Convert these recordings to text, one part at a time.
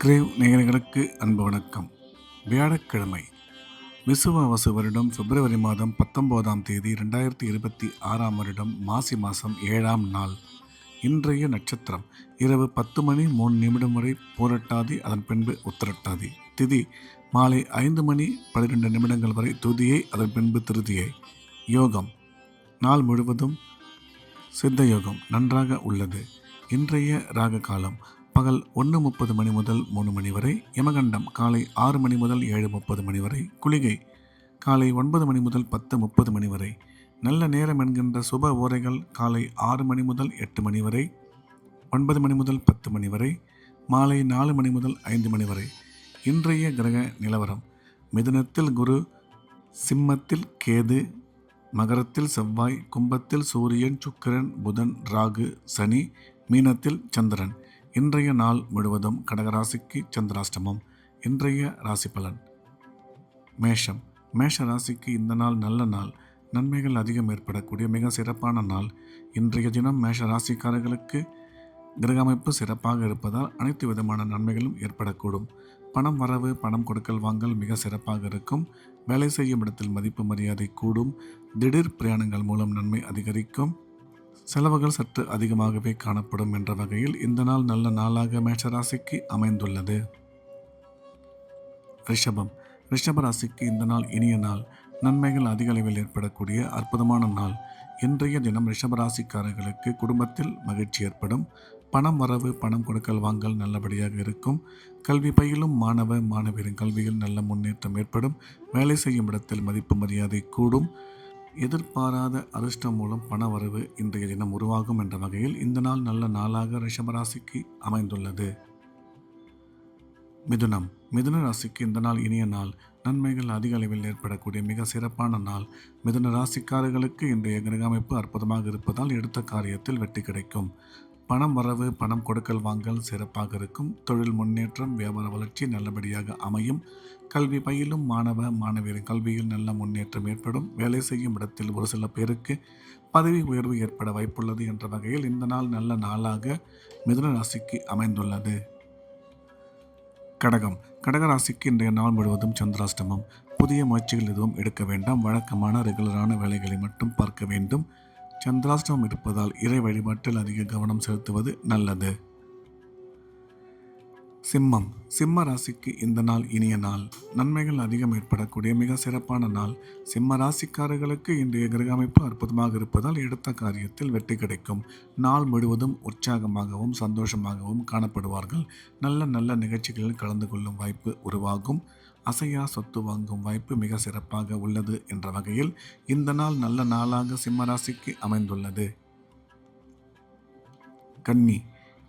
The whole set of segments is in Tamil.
கிரேவ் நேயர்களுக்கு அன்பு வணக்கம். வியாழக்கிழமை விசுவாவசு வருடம் பிப்ரவரி மாதம் 19ஆம் தேதி 2026ஆம் வருடம் மாசி மாதம் 7ஆம் நாள். இன்றைய நட்சத்திரம் இரவு 10:03 வரை பூரட்டாதி, அதன் பின்பு உத்திரட்டாதி. திதி மாலை 5:12 வரை துதியை, அதன் பின்பு திருதியை. யோகம் நாள் முழுவதும் சித்த யோகம் நன்றாக உள்ளது. இன்றைய ராக காலம் பகல் 1:30 முதல் 3 வரை, யமகண்டம் காலை 6 முதல் 7:30 வரை, குளிகை காலை 9 முதல் 10:30 வரை. நல்ல நேரம் என்கின்ற சுப ஓரைகள் காலை 6 முதல் 8 வரை, 9 முதல் 10 வரை, மாலை 4 முதல் 5 வரை. இன்றைய கிரக நிலவரம்: மிதுனத்தில் குரு, சிம்மத்தில் கேது, மகரத்தில் செவ்வாய், கும்பத்தில் சூரியன், சுக்கிரன், புதன், ராகு, சனி, மீனத்தில் சந்திரன். இன்றைய நாள் முழுவதும் கடகராசிக்கு சந்திராஷ்டமம். இன்றைய ராசி பலன்: மேஷம். மேஷ ராசிக்கு இந்த நாள் நல்ல நாள். நன்மைகள் அதிகம் ஏற்படக்கூடிய மிக சிறப்பான நாள். இன்றைய தினம் மேஷ ராசிக்காரர்களுக்கு கிரக அமைப்பு சிறப்பாக இருப்பதால் அனைத்து விதமான நன்மைகளும் ஏற்படக்கூடும். பணம் வரவு, பணம் கொடுக்கல் வாங்கல் மிக சிறப்பாக இருக்கும். வேலை செய்யும் இடத்தில் மதிப்பு மரியாதை கூடும். திடீர் பிரயாணங்கள் மூலம் நன்மை அதிகரிக்கும். செலவுகள் சற்று அதிகமாகவே காணப்படும் என்ற வகையில் இந்த நாள் நல்ல நாளாக மேஷராசிக்கு அமைந்துள்ளது. ரிஷபம். ரிஷப ராசிக்கு இந்த நாள் இனிய நாள். நன்மைகள் அதிக அளவில் ஏற்படக்கூடிய அற்புதமான நாள். இன்றைய தினம் ரிஷபராசிக்காரர்களுக்கு குடும்பத்தில் மகிழ்ச்சி ஏற்படும். பணம் வரவு, பணம் கொடுக்கல் வாங்கல் நல்லபடியாக இருக்கும். கல்வி பயிலும் மாணவ மாணவியரின் கல்வியில் நல்ல முன்னேற்றம் ஏற்படும். வேலை செய்யும் இடத்தில் மதிப்பு மரியாதை கூடும். எதிர்பாராத அதிர்ஷ்டம் மூலம் பண வரவு இன்றைய தினம் உருவாகும் என்ற வகையில் இந்த நாள் நல்ல நாளாக ரிஷபராசிக்கு அமைந்துள்ளது. மிதுனம். மிதுன ராசிக்கு இந்த நாள் இனிய நாள். நன்மைகள் அதிக அளவில் ஏற்படக்கூடிய மிக சிறப்பான நாள். மிதுன ராசிக்காரர்களுக்கு இன்றைய கிரக அமைப்பு அற்புதமாக இருப்பதால் எடுத்த காரியத்தில் வெற்றி கிடைக்கும். பணம் வரவு, பணம் கொடுக்கல் வாங்கல் சிறப்பாக இருக்கும். தொழில் முன்னேற்றம், வியாபார வளர்ச்சி நல்லபடியாக அமையும். கல்வி பயிலும் மாணவ மாணவியரின் கல்வியில் நல்ல முன்னேற்றம் ஏற்படும். வேலை செய்யும் இடத்தில் ஒரு சில பேருக்கு பதவி உயர்வு ஏற்பட வாய்ப்புள்ளது என்ற வகையில் இந்த நாள் நல்ல நாளாக மிதுன ராசிக்கு அமைந்துள்ளது. கடகம். கடகராசிக்கு இன்றைய நாள் முழுவதும் சந்திராஷ்டமம். புதிய முயற்சிகள் எதுவும் எடுக்க வேண்டாம். வழக்கமான ரெகுலரான வேலைகளை மட்டும் பார்க்க வேண்டும். சந்திராஷ்டமம் இருப்பதால் இறை வழிபாட்டில் அதிக கவனம் செலுத்துவது நல்லது. சிம்மம். சிம்ம ராசிக்கு இந்த நாள் இனிய நாள். நன்மைகள் அதிகம் ஏற்படக்கூடிய மிக சிறப்பான நாள். சிம்ம ராசிக்காரர்களுக்கு இன்றைய கிரக அமைப்பு அற்புதமாக இருப்பதால் எடுத்த காரியத்தில் வெற்றி கிடைக்கும். நாள் முழுவதும் உற்சாகமாகவும் சந்தோஷமாகவும் காணப்படுவார்கள். நல்ல நல்ல நிகழ்ச்சிகளில் கலந்து கொள்ளும் வாய்ப்பு உருவாகும். அசையா சொத்து வாங்கும் வாய்ப்பு மிக சிறப்பாக உள்ளது என்ற வகையில் இந்த நாள் நல்ல நாளாக சிம்ம ராசிக்கு அமைந்துள்ளது. கன்னி.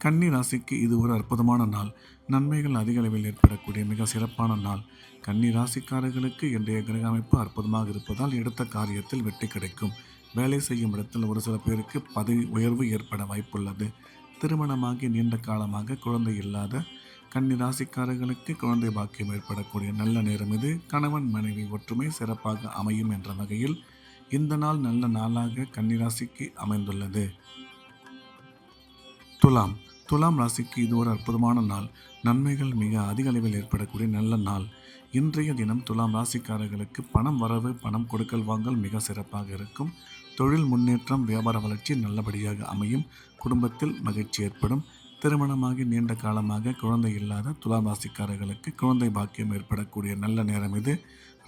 கன்னி ராசிக்கு இது ஒரு அற்புதமான நாள். நன்மைகள் அதிக அளவில் ஏற்படக்கூடிய மிக சிறப்பான நாள். கன்னி ராசிக்காரர்களுக்கு இன்றைய கிரக அமைப்பு அற்புதமாக இருப்பதால் எடுத்த காரியத்தில் வெற்றி கிடைக்கும். வேலை செய்யும் இடத்தில் ஒரு சில பேருக்கு பதவி உயர்வு ஏற்பட வாய்ப்புள்ளது. திருமணமாகி நீண்ட காலமாக குழந்தை இல்லாத கன்னி ராசிக்காரர்களுக்கு குழந்தை பாக்கியம் ஏற்படக்கூடிய நல்ல நேரம் இது. கணவன் மனைவி ஒற்றுமை சிறப்பாக அமையும் என்ற வகையில் இந்த நாள் நல்ல நாளாக கன்னி ராசிக்கு அமைந்துள்ளது. துலாம். துலாம் ராசிக்கு இது ஒரு அற்புதமான நாள். நன்மைகள் மிக அதிக அளவில் ஏற்படக்கூடிய நல்ல நாள். இன்றைய தினம் துலாம் ராசிக்காரர்களுக்கு பணம் வரவு, பணம் கொடுக்கல் வாங்கல் மிக சிறப்பாக இருக்கும். தொழில் முன்னேற்றம், வியாபார வளர்ச்சி நல்லபடியாக அமையும். குடும்பத்தில் மகிழ்ச்சி ஏற்படும். திருமணமாகி நீண்ட காலமாக குழந்தை இல்லாத துலாம் ராசிக்காரர்களுக்கு குழந்தை பாக்கியம் ஏற்படக்கூடிய நல்ல நேரம் இது.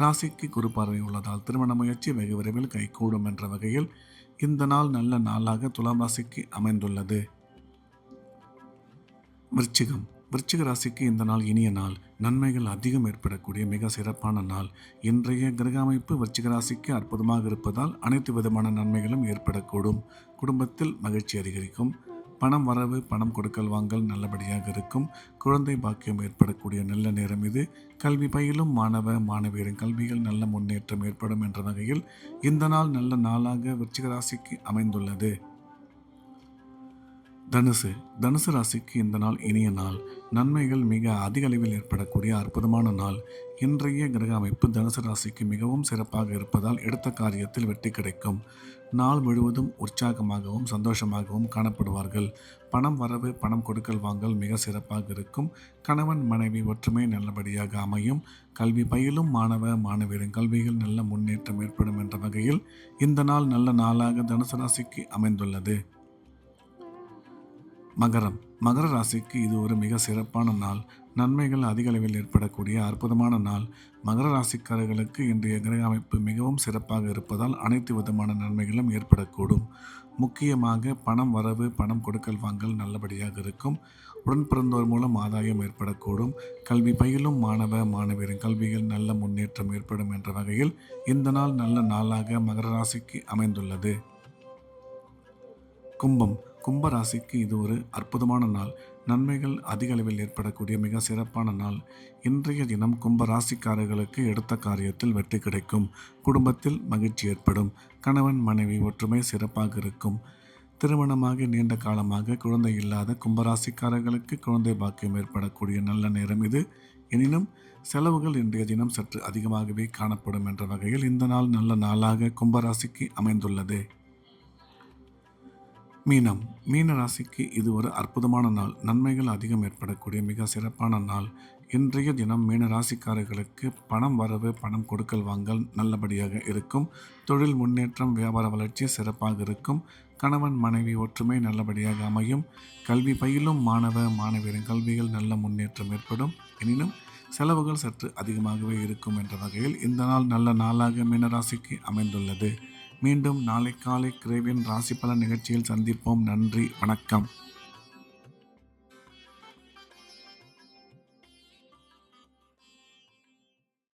ராசிக்கு குரு பார்வை உள்ளதால் திருமண முயற்சி வெகு விரைவில் கைகூடும் என்ற வகையில் இந்த நாள் நல்ல நாளாக துலாம் ராசிக்கு அமைந்துள்ளது. விருச்சிகம். விருச்சிக ராசிக்கு இந்த நாள் இனிய நாள். நன்மைகள் அதிகம் ஏற்படக்கூடிய மிக சிறப்பான நாள். இன்றைய கிரக அமைப்பு விருச்சிக ராசிக்கு அற்புதமாக இருப்பதால் அனைத்து விதமான நன்மைகளும் ஏற்படக்கூடும். குடும்பத்தில் மகிழ்ச்சி அதிகரிக்கும். பணம் வரவு, பணம் கொடுக்கல் வாங்கல் நல்லபடியாக இருக்கும். குழந்தை பாக்கியம் ஏற்படக்கூடிய நல்ல நேரம் இது. கல்வி பயிலும் மாணவ மாணவியரின் கல்வியில் நல்ல முன்னேற்றம் ஏற்படும் என்ற வகையில் இந்த நாள் நல்ல நாளாக விருச்சிக ராசிக்கு அமைந்துள்ளது. தனுசு தனுசு ராசிக்கு இந்த நாள் இனிய நாள். நன்மைகள் மிக அதிக அளவில் ஏற்படக்கூடிய அற்புதமான நாள். இன்றைய கிரக அமைப்பு தனுசு ராசிக்கு மிகவும் சிறப்பாக இருப்பதால் எடுத்த காரியத்தில் வெற்றி கிடைக்கும். நாள் முழுவதும் உற்சாகமாகவும் சந்தோஷமாகவும் காணப்படுவார்கள். பணம் வரவு, பணம் கொடுக்கல் வாங்கல் மிக சிறப்பாக இருக்கும். கணவன் மனைவி ஒற்றுமை நல்லபடியாக அமையும். கல்வி பயிலும் மாணவ மாணவியரின் கல்வியில் நல்ல முன்னேற்றம் ஏற்படும் என்ற வகையில் இந்த நாள் நல்ல நாளாக தனுசு ராசிக்கு அமைந்துள்ளது. மகர ராசிக்கு இது ஒரு மிக சிறப்பான நாள். நன்மைகள் அதிக அளவில் ஏற்படக்கூடிய அற்புதமான நாள். மகர ராசிக்காரர்களுக்கு இன்றைய கிரக அமைப்பு மிகவும் சிறப்பாக இருப்பதால் அனைத்து விதமான நன்மைகளும் ஏற்படக்கூடும். முக்கியமாக பணம் வரவு, பணம் கொடுக்கல் வாங்கல் நல்லபடியாக இருக்கும். உடன் பிறந்தோர் மூலம் ஆதாயம் ஏற்படக்கூடும். கல்வி பயிலும் மாணவ மாணவியரின் கல்வியில் நல்ல முன்னேற்றம் ஏற்படும் என்ற வகையில் இந்த நாள் நல்ல நாளாக மகர ராசிக்கு அமைந்துள்ளது. கும்ப ராசிக்கு இது ஒரு அற்புதமான நாள். நன்மைகள் அதிக அளவில் ஏற்படக்கூடிய மிக சிறப்பான நாள். இன்றைய தினம் கும்ப ராசிக்காரர்களுக்கு எடுத்த காரியத்தில் வெற்றி கிடைக்கும். குடும்பத்தில் மகிழ்ச்சி ஏற்படும். கணவன் மனைவி ஒற்றுமை சிறப்பாக இருக்கும். திருமணமாக நீண்ட காலமாக குழந்தை இல்லாத கும்பராசிக்காரர்களுக்கு குழந்தை பாக்கியம் ஏற்படக்கூடிய நல்ல நேரம் இது. எனினும் செலவுகள் இன்றைய தினம் சற்று அதிகமாகவே காணப்படும் என்ற வகையில் இந்த நாள் நல்ல நாளாக கும்பராசிக்கு அமைந்துள்ளது. மீன ராசிக்கு இது ஒரு அற்புதமான நாள். நன்மைகள் அதிகம் ஏற்படக்கூடிய மிக சிறப்பான நாள். இன்றைய தினம் மீன ராசிக்காரர்களுக்கு பணம் வரவு, பணம் கொடுக்கல் வாங்கல் நல்லபடியாக இருக்கும். தொழில் முன்னேற்றம், வியாபார வளர்ச்சி சிறப்பாக இருக்கும். கணவன் மனைவி ஒற்றுமை நல்லபடியாக அமையும். கல்வி பயிலும் மாணவ மாணவியரின் கல்வியில் நல்ல முன்னேற்றம் ஏற்படும். எனினும் செலவுகள் சற்று அதிகமாகவே இருக்கும் என்ற வகையில் இந்த நாள் நல்ல நாளாக மீனராசிக்கு அமைந்துள்ளது. மீண்டும் நாளை காலை கிரேவின் ராசி பலன் நிகழ்ச்சியில் சந்திப்போம். நன்றி, வணக்கம்.